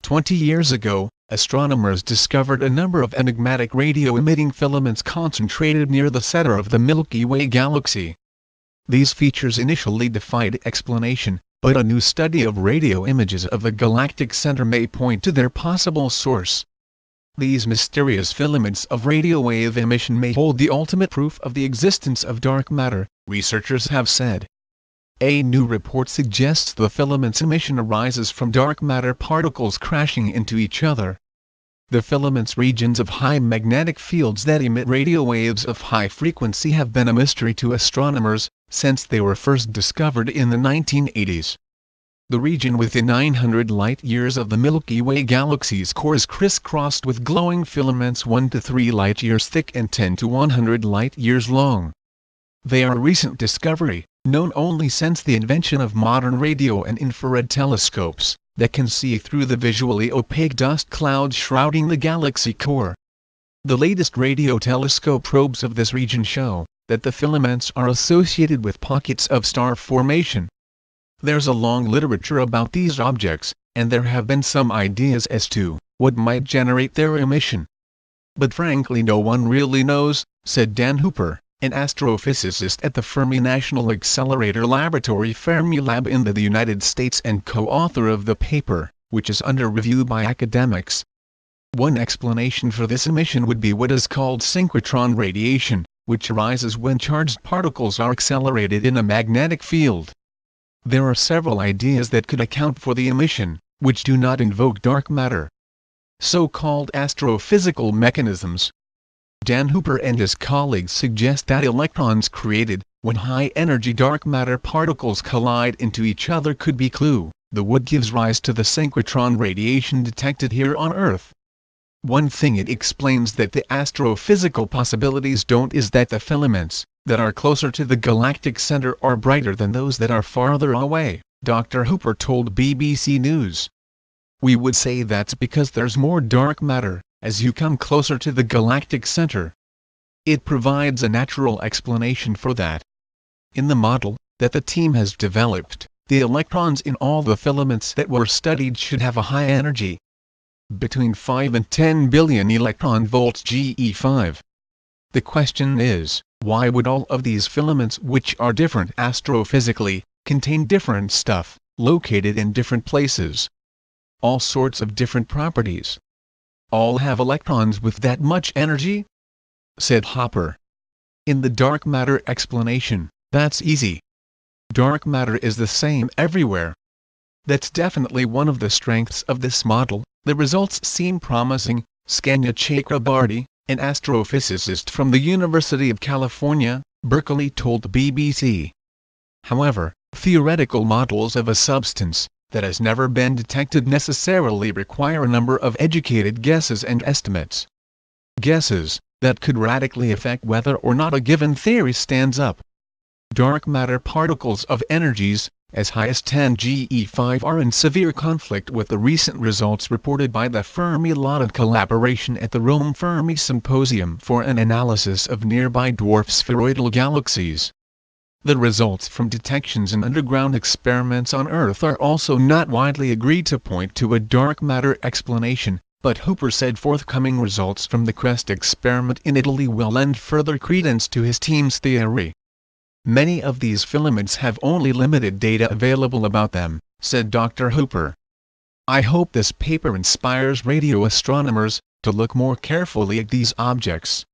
20 years ago, astronomers discovered a number of enigmatic radio-emitting filaments concentrated near the center of the Milky Way galaxy. These features initially defied explanation, but a new study of radio images of the galactic center may point to their possible source. These mysterious filaments of radio wave emission may hold the ultimate proof of the existence of dark matter, researchers have said. A new report suggests the filament's emission arises from dark matter particles crashing into each other. The filament's regions of high magnetic fields that emit radio waves of high frequency have been a mystery to astronomers since they were first discovered in the 1980s. The region within 900 light-years of the Milky Way galaxy's core is crisscrossed with glowing filaments 1 to 3 light-years thick and 10 to 100 light-years long. They are a recent discovery, known only since the invention of modern radio and infrared telescopes, that can see through the visually opaque dust clouds shrouding the galaxy core. The latest radio telescope probes of this region show that the filaments are associated with pockets of star formation. There's a long literature about these objects, and there have been some ideas as to what might generate their emission. But frankly no one really knows, said Dan Hooper, an astrophysicist at the Fermi National Accelerator Laboratory Fermilab in the United States and co-author of the paper, which is under review by academics. One explanation for this emission would be what is called synchrotron radiation, which arises when charged particles are accelerated in a magnetic field. There are several ideas that could account for the emission, which do not invoke dark matter. So-called astrophysical mechanisms. Dan Hooper and his colleagues suggest that electrons created when high-energy dark matter particles collide into each other could be clue, the what gives rise to the synchrotron radiation detected here on Earth. One thing it explains that the astrophysical possibilities don't is that the filaments that are closer to the galactic center are brighter than those that are farther away, Dr. Hooper told BBC News. We would say that's because there's more dark matter as you come closer to the galactic center. It provides a natural explanation for that. In the model that the team has developed, the electrons in all the filaments that were studied should have a high energy, between 5 and 10 billion electron volts GeV. The question is, why would all of these filaments, which are different astrophysically, contain different stuff, located in different places? All sorts of different properties. All have electrons with that much energy? Said Hopper. In the dark matter explanation, that's easy. Dark matter is the same everywhere. That's definitely one of the strengths of this model. The results seem promising, Skanya Chakrabarty, an astrophysicist from the University of California, Berkeley told BBC. However, theoretical models of a substance that has never been detected necessarily require a number of educated guesses and estimates. Guesses that could radically affect whether or not a given theory stands up. Dark matter particles of energies as high as 10 GeV are in severe conflict with the recent results reported by the Fermi-Lauded collaboration at the Rome Fermi Symposium for an analysis of nearby dwarf spheroidal galaxies. The results from detections in underground experiments on Earth are also not widely agreed to point to a dark matter explanation, but Hooper said forthcoming results from the CREST experiment in Italy will lend further credence to his team's theory. Many of these filaments have only limited data available about them, said Dr. Hooper. I hope this paper inspires radio astronomers to look more carefully at these objects.